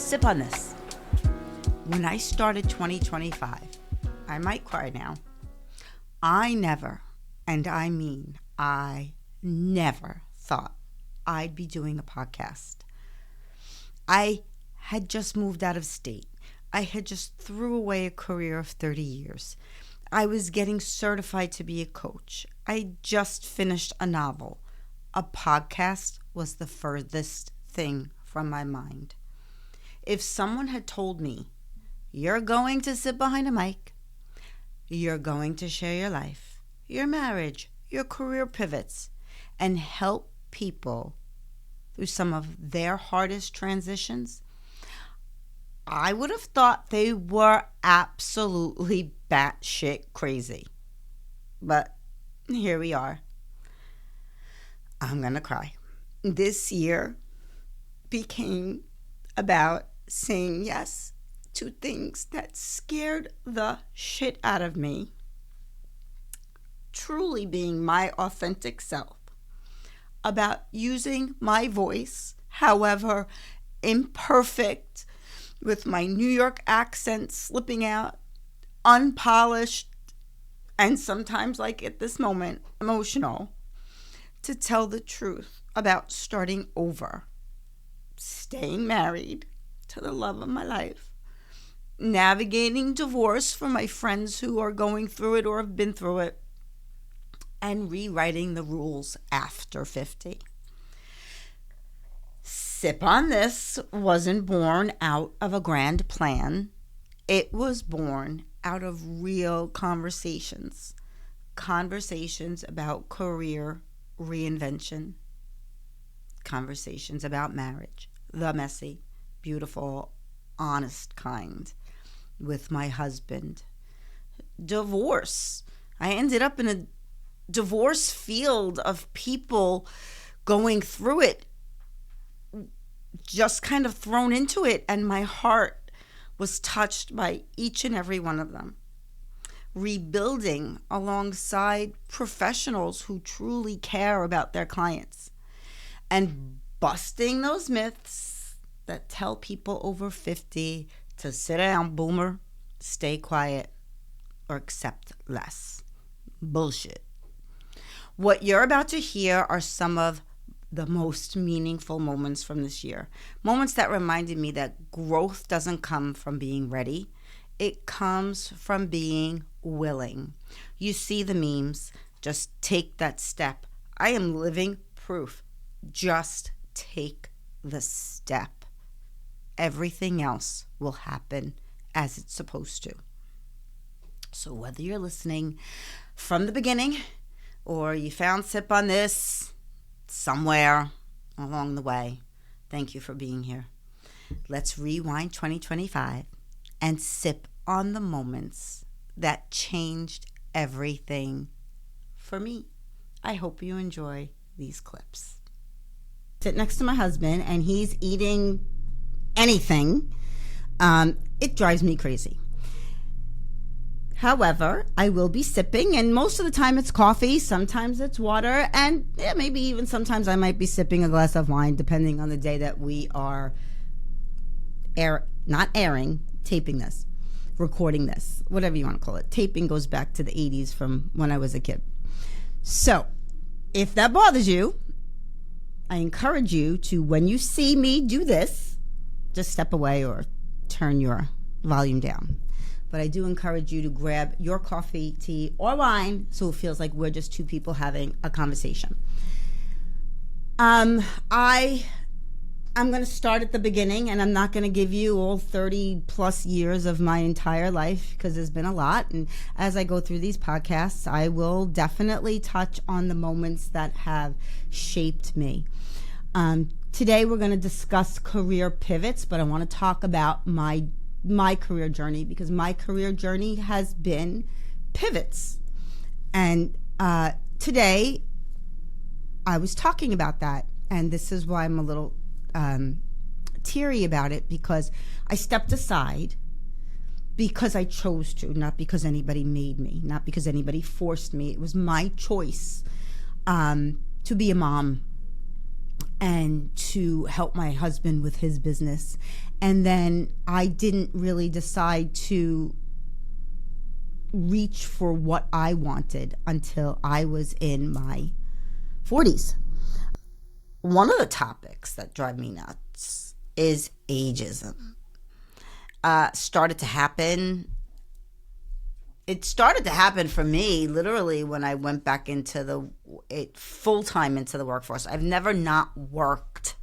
Sip on this. When I started 2025, I might cry now. I never, and I mean I never thought I'd be doing a podcast. I had just moved out of state. I had just threw away a career of 30 years. I was getting certified to be a coach. I just finished a novel. A podcast was the furthest thing from my mind. If someone had told me, you're going to sit behind a mic, you're going to share your life, your marriage, your career pivots, and help people through some of their hardest transitions, I would have thought they were absolutely batshit crazy. But here we are. I'm going to cry. This year became about saying yes to things that scared the shit out of me. Truly being my authentic self. About using my voice, however imperfect, with my New York accent slipping out, unpolished, and sometimes, like at this moment, emotional, to tell the truth about starting over, staying married to the love of my life, navigating divorce for my friends who are going through it or have been through it, and rewriting the rules after 50. Sip on This wasn't born out of a grand plan. It was born out of real conversations. Conversations about career reinvention. Conversations about marriage. The messy, beautiful, honest kind. With my husband. Divorce. I ended up in a divorce field of people going through it, just kind of thrown into it, and my heart was touched by each and every one of them. Rebuilding alongside professionals who truly care about their clients, and busting those myths that tell people over 50 to sit down, boomer, stay quiet, or accept less. Bullshit. What you're about to hear are some of the most meaningful moments from this year. Moments that reminded me that growth doesn't come from being ready. It comes from being willing. You see the memes. Just take that step. I am living proof. Just take the step. Everything else will happen as it's supposed to. So whether you're listening from the beginning or you found Sip on This somewhere along the way, thank you for being here. Let's rewind 2025 and sip on the moments that changed everything for me. I hope you enjoy these clips. Sit next to my husband and he's eating anything. It drives me crazy. However, I will be sipping, and most of the time it's coffee, sometimes it's water, and maybe even sometimes I might be sipping a glass of wine, depending on the day that we are taping this, recording this, whatever you want to call it. Taping goes back to the 80s from when I was a kid. So, if that bothers you, I encourage you to, when you see me do this, just step away or turn your volume down. But I do encourage you to grab your coffee, tea, or wine so it feels like we're just two people having a conversation. I'm going to start at the beginning, and I'm not going to give you all 30 plus years of my entire life because there's been a lot. And as I go through these podcasts, I will definitely touch on the moments that have shaped me. Today we're going to discuss career pivots, but I want to talk about my career journey, because my career journey has been pivots. And today I was talking about that, and this is why I'm a little teary about it, because I stepped aside because I chose to, not because anybody made me, not because anybody forced me. It was my choice to be a mom and to help my husband with his business. And then I didn't really decide to reach for what I wanted until I was in my 40s. One of the topics that drive me nuts is ageism. Started to happen. It started to happen for me literally when I went back into full-time into the workforce. I've never not worked.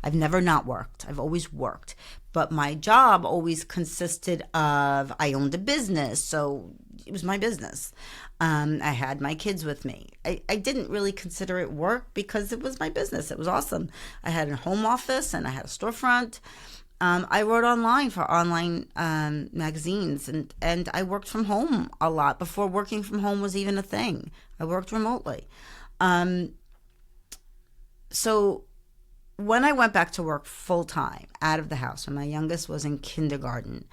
I've always worked. But my job always consisted of, I owned a business, so it was my business. I had my kids with me. I didn't really consider it work because it was my business. It was awesome. I had a home office and I had a storefront. I wrote online for online magazines, and I worked from home a lot before working from home was even a thing. I worked remotely. So when I went back to work full time out of the house, when my youngest was in kindergarten,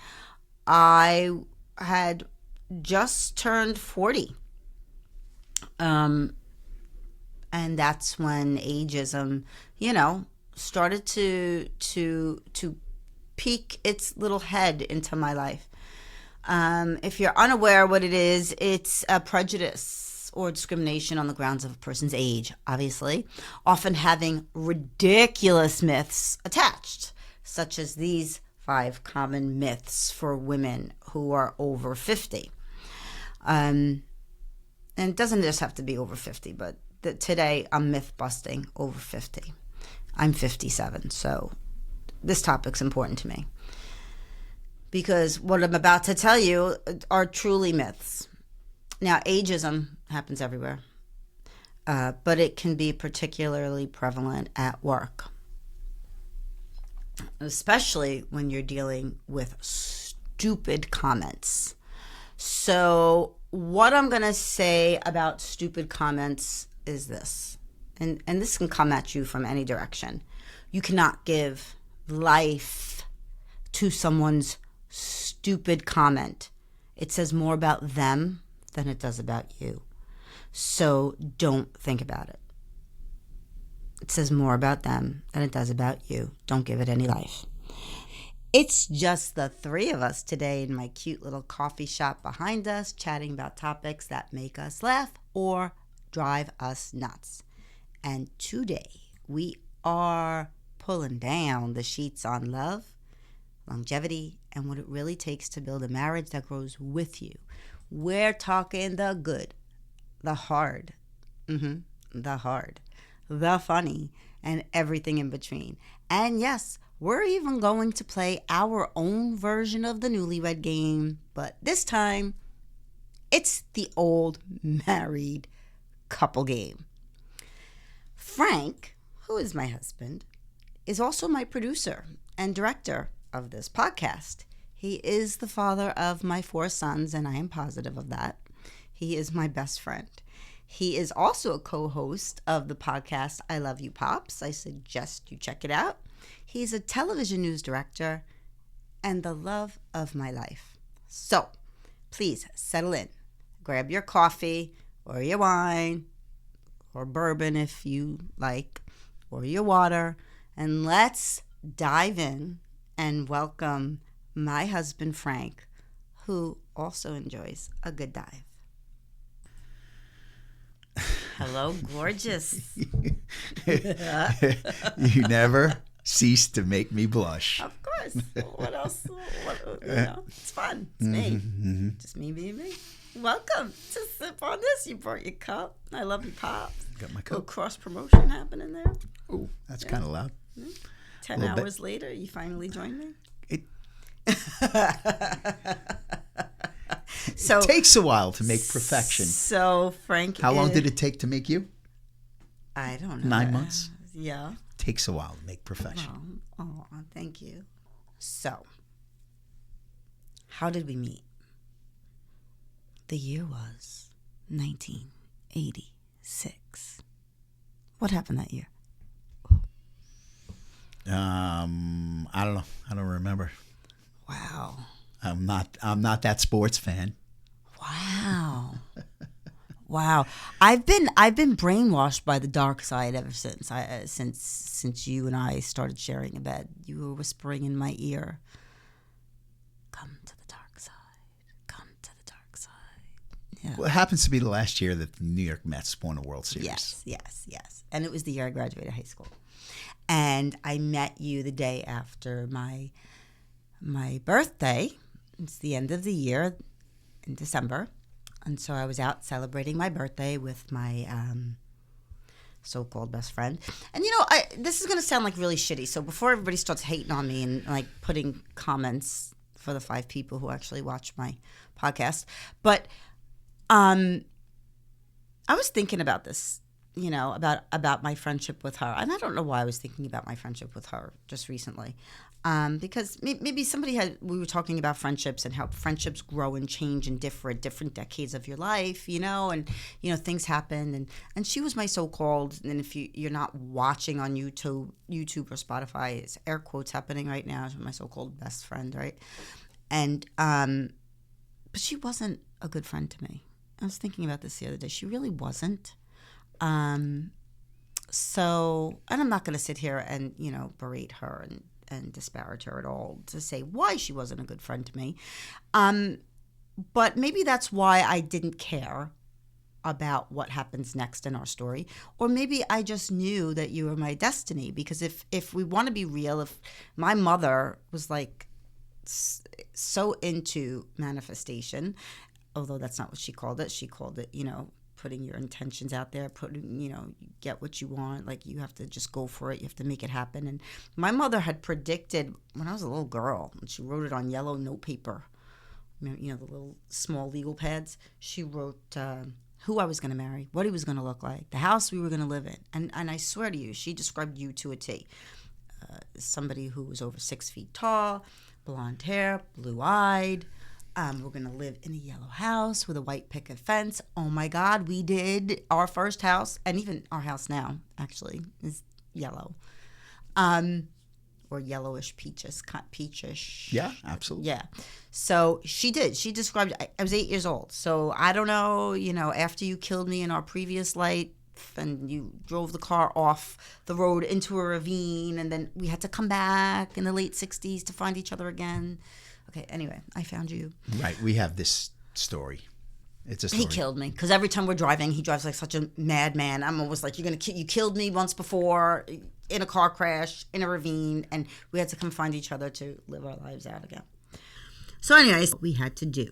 I had just turned 40. And that's when ageism, started to peek its little head into my life. If you're unaware what it is, it's a prejudice or discrimination on the grounds of a person's age, obviously, often having ridiculous myths attached, such as these 5 common myths for women who are over 50. And it doesn't just have to be over 50, but today I'm myth busting over 50. I'm 57, so this topic's important to me because what I'm about to tell you are truly myths. Now, ageism happens everywhere, but it can be particularly prevalent at work, especially when you're dealing with stupid comments. So what I'm going to say about stupid comments is this, and this can come at you from any direction. You cannot give life to someone's stupid comment. It says more about them than it does about you. So don't think about it. It says more about them than it does about you. Don't give it any life. It's just the 3 of us today in my cute little coffee shop behind us, chatting about topics that make us laugh or drive us nuts. And today we are pulling down the sheets on love, longevity, and what it really takes to build a marriage that grows with you. We're talking the good, the hard, the hard, the funny, and everything in between. And yes, we're even going to play our own version of the newlywed game, but this time it's the old married couple game. Frank, who is my husband, is also my producer and director of this podcast. He is the father of my 4 sons, and I am positive of that. He is my best friend. He is also a co-host of the podcast I Love You Pops. I suggest you check it out. He's a television news director and the love of my life. So please settle in. Grab your coffee or your wine or bourbon if you like, or your water, and let's dive in and welcome my husband, Frank, who also enjoys a good dive. Hello, gorgeous. You never cease to make me blush. Of course. What else? It's fun. It's me. Mm-hmm. Just me being me. Welcome to sip on this. You brought your cup. I love your pops. Got my cup. Little cross promotion happening there. Oh, that's kind of loud. 10 hours later, you finally joined me. So, it takes a while to make perfection. So Frank, how long did it take to make you? I don't know. 9 months? Yeah. Takes a while to make perfection. Oh, thank you. So, how did we meet? The year was 1986. What happened that year? I don't know. I don't remember. Wow. I'm not that sports fan. Wow. Wow. I've been brainwashed by the dark side ever since since you and I started sharing a bed. You were whispering in my ear, "Come to the dark side. Come to the dark side." Yeah. Well, it happens to be the last year that the New York Mets won a World Series. Yes. And it was the year I graduated high school. And I met you the day after my birthday. It's the end of the year in December. And so I was out celebrating my birthday with my so-called best friend. And, this is going to sound like really shitty. So before everybody starts hating on me and like putting comments for the 5 people who actually watch my podcast. But I was thinking about this, about my friendship with her. And I don't know why I was thinking about my friendship with her just recently. Because maybe we were talking about friendships and how friendships grow and change in different decades of your life, and, things happen. And she was my so-called, and if you're not watching on YouTube or Spotify, it's air quotes happening right now, my so-called best friend, right? And, but she wasn't a good friend to me. I was thinking about this the other day. She really wasn't. So, and I'm not going to sit here and, berate her and disparage her at all to say why she wasn't a good friend to me. But maybe that's why I didn't care about what happens next in our story. Or maybe I just knew that you were my destiny. Because if we want to be real, if my mother was like so into manifestation, although that's not what she called it. She called it, putting your intentions out there, you get what you want. Like, you have to just go for it. You have to make it happen. And my mother had predicted when I was a little girl, and she wrote it on yellow notepaper, the little small legal pads. She wrote who I was going to marry, what he was going to look like, the house we were going to live in. And I swear to you, she described you to a T. Somebody who was over 6 feet tall, blonde hair, blue-eyed. We're going to live in a yellow house with a white picket fence. Oh, my God, we did. Our first house, and even our house now, actually, is yellow. Or yellowish, peachish. Yeah, absolutely. Yeah. So she did. She described, I was 8 years old. So I don't know, after you killed me in our previous life and you drove the car off the road into a ravine, and then we had to come back in the late 60s to find each other again. Okay, anyway, I found you. Right, we have this story. It's a story. He killed me because every time we're driving, he drives like such a madman. I'm always like, you killed me once before in a car crash, in a ravine, and we had to come find each other to live our lives out again. So anyways, we had to do.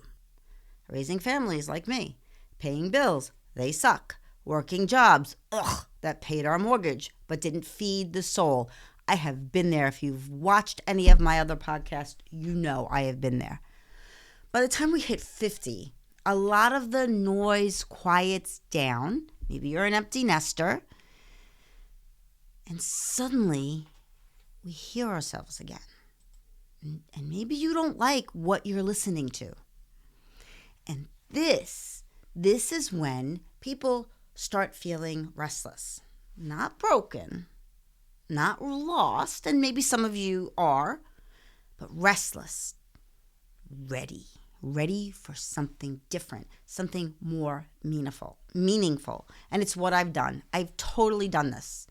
Raising families like me, paying bills, they suck. Working jobs, that paid our mortgage, but didn't feed the soul. I have been there. If you've watched any of my other podcasts, I have been there. By the time we hit 50, a lot of the noise quiets down. Maybe you're an empty nester. And suddenly, we hear ourselves again. And maybe you don't like what you're listening to. And this is when people start feeling restless. Not broken, not lost, and maybe some of you are, but restless, ready for something different, something more meaningful. And it's what I've done. I've totally done this.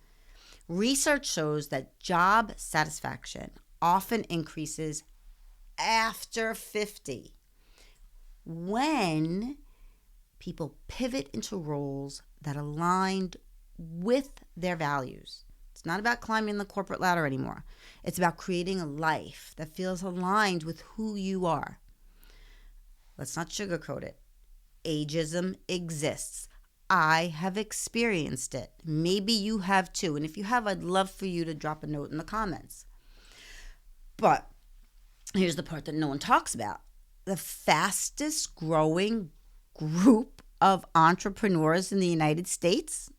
Research shows that job satisfaction often increases after 50 when people pivot into roles that aligned with their values. It's not about climbing the corporate ladder anymore. It's about creating a life that feels aligned with who you are. Let's not sugarcoat it. Ageism exists. I have experienced it. Maybe you have too. And if you have, I'd love for you to drop a note in the comments. But here's the part that no one talks about. The fastest growing group of entrepreneurs in the United States,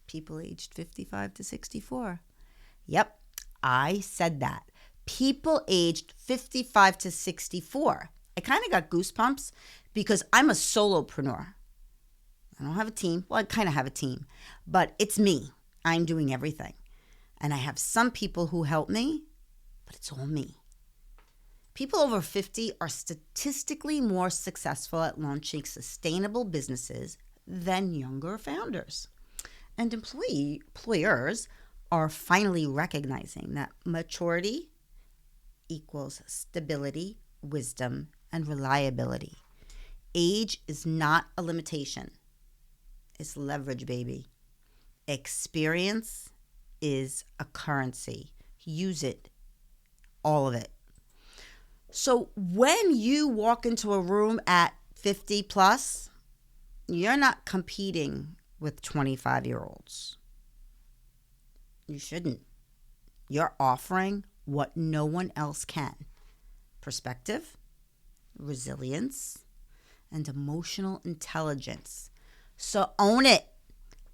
people aged 55 to 64. Yep, I said that. People aged 55 to 64. I kind of got goosebumps because I'm a solopreneur. I don't have a team. Well, I kind of have a team, but it's me. I'm doing everything. And I have some people who help me, but it's all me. People over 50 are statistically more successful at launching sustainable businesses than younger founders. And employers are finally recognizing that maturity equals stability, wisdom, and reliability. Age is not a limitation. It's leverage, baby. Experience is a currency. Use it, all of it. So when you walk into a room at 50 plus, you're not competing with 25-year-olds. You shouldn't. You're offering what no one else can. Perspective, resilience, and emotional intelligence. So own it.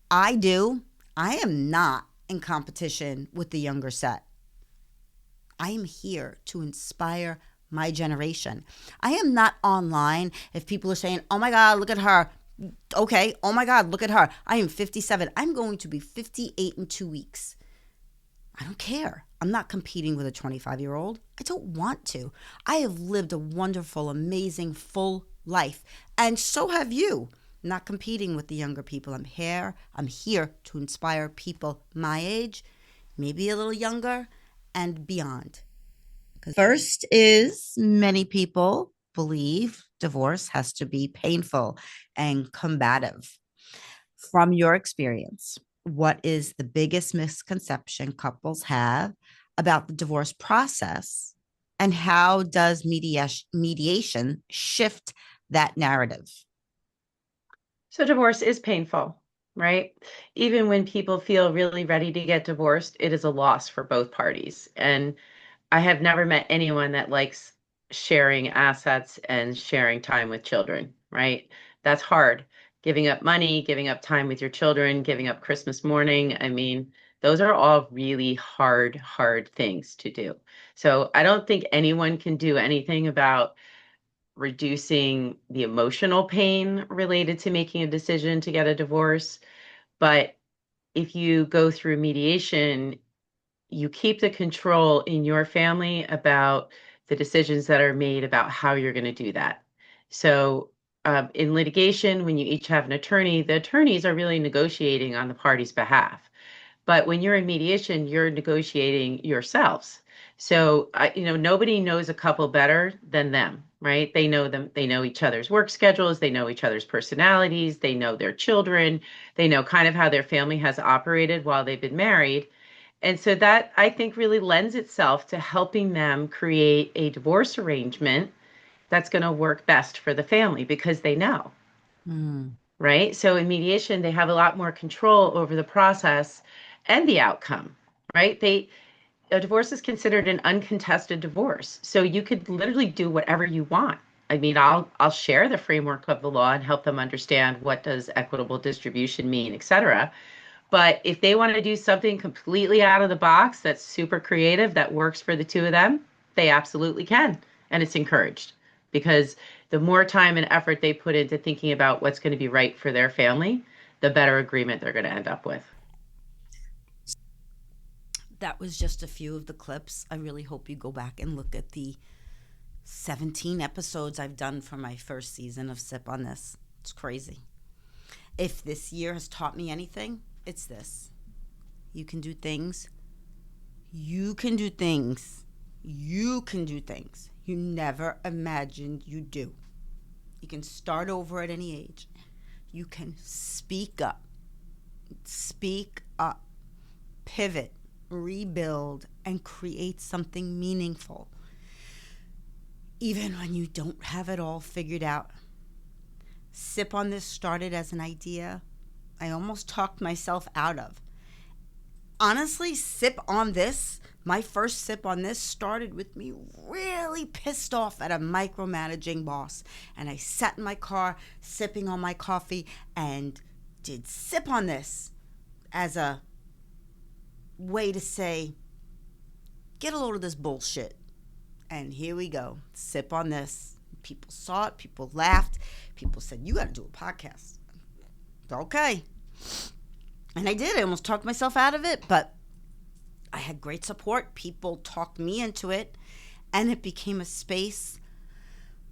I do. I am not in competition with the younger set. I am here to inspire my generation. I am not online if people are saying, oh my God, look at her. Okay, oh my God, look at her. I am 57. I'm going to be 58 in 2 weeks. I don't care. I'm not competing with a 25-year-old. I don't want to. I have lived a wonderful, amazing, full life. And so have you. Not competing with the younger people. I'm here to inspire people my age, maybe a little younger, and beyond. First is, many people believe divorce has to be painful and combative. From your experience, what is the biggest misconception couples have about the divorce process, and how does mediation shift that narrative? So divorce is painful, right? Even when people feel really ready to get divorced, it is a loss for both parties. And I have never met anyone that likes sharing assets and sharing time with children, right? That's hard. Giving up money, giving up time with your children, giving up Christmas morning. I mean, those are all really hard things to do. So I don't think anyone can do anything about reducing the emotional pain related to making a decision to get a divorce. But if you go through mediation, you keep the control in your family about the decisions that are made about how you're going to do that. So in litigation, when you each have an attorney, the attorneys are really negotiating on the party's behalf. But when you're in mediation, you're negotiating yourselves. So, nobody knows a couple better than them, right? They know them. They know each other's work schedules. They know each other's personalities. They know their children. They know kind of how their family has operated while they've been married. And so that, I think, really lends itself to helping them create a divorce arrangement that's going to work best for the family, because they know. Right? So in mediation, they have a lot more control over the process and the outcome, right? A divorce is considered an uncontested divorce. So you could literally do whatever you want. I mean, I'll share the framework of the law and help them understand what does equitable distribution mean, et cetera. But if they want to do something completely out of the box that's super creative, that works for the two of them, they absolutely can. And it's encouraged, because the more time and effort they put into thinking about what's going to be right for their family, the better agreement they're going to end up with. That was just a few of the clips. I really hope you go back and look at the 17 episodes I've done for my first season of Sip on This. It's crazy. If this year has taught me anything, it's this. You can do things. You can do things. You can do things you never imagined you'd do. You can start over at any age. You can speak up. Speak up. Pivot. Rebuild. And create something meaningful. Even when you don't have it all figured out. Sip on This started as an idea I almost talked myself out of. Honestly, Sip on This, my first Sip on This started with me really pissed off at a micromanaging boss. And I sat in my car sipping on my coffee and did Sip on This as a way to say, get a load of this bullshit. And here we go. Sip on This. People saw it. People laughed. People said, you got to do a podcast. Okay. And I did. I almost talked myself out of it, but I had great support. People talked me into it. And it became a space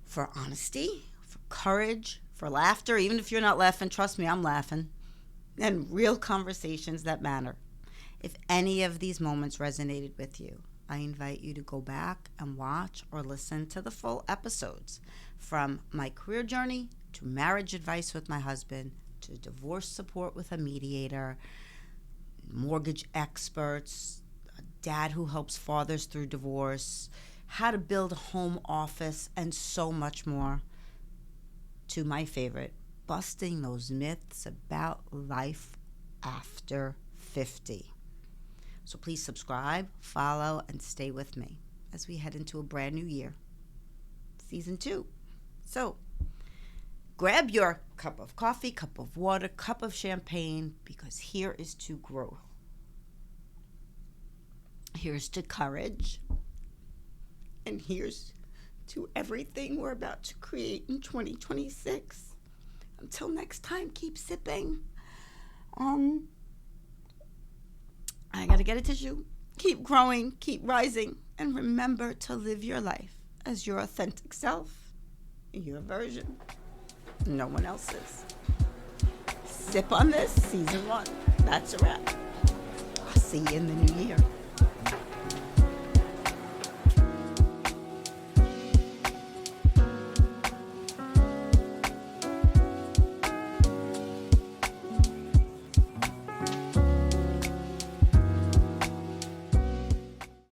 for honesty, for courage, for laughter. Even if you're not laughing, trust me, I'm laughing. And real conversations that matter. If any of these moments resonated with you, I invite you to go back and watch or listen to the full episodes, from my career journey to marriage advice with my husband to divorce support with a mediator, mortgage experts, a dad who helps fathers through divorce, how to build a home office, and so much more, to my favorite, busting those myths about life after 50. So please subscribe, follow, and stay with me as we head into a brand new year, season 2. So grab your cup of coffee, cup of water, cup of champagne, because here is to growth. Here's to courage. And here's to everything we're about to create in 2026. Until next time, keep sipping. I gotta get a tissue. Keep growing, keep rising, and remember to live your life as your authentic self, your version, no one else's. Sip on this, season 1. That's a wrap. I'll see you in the new year.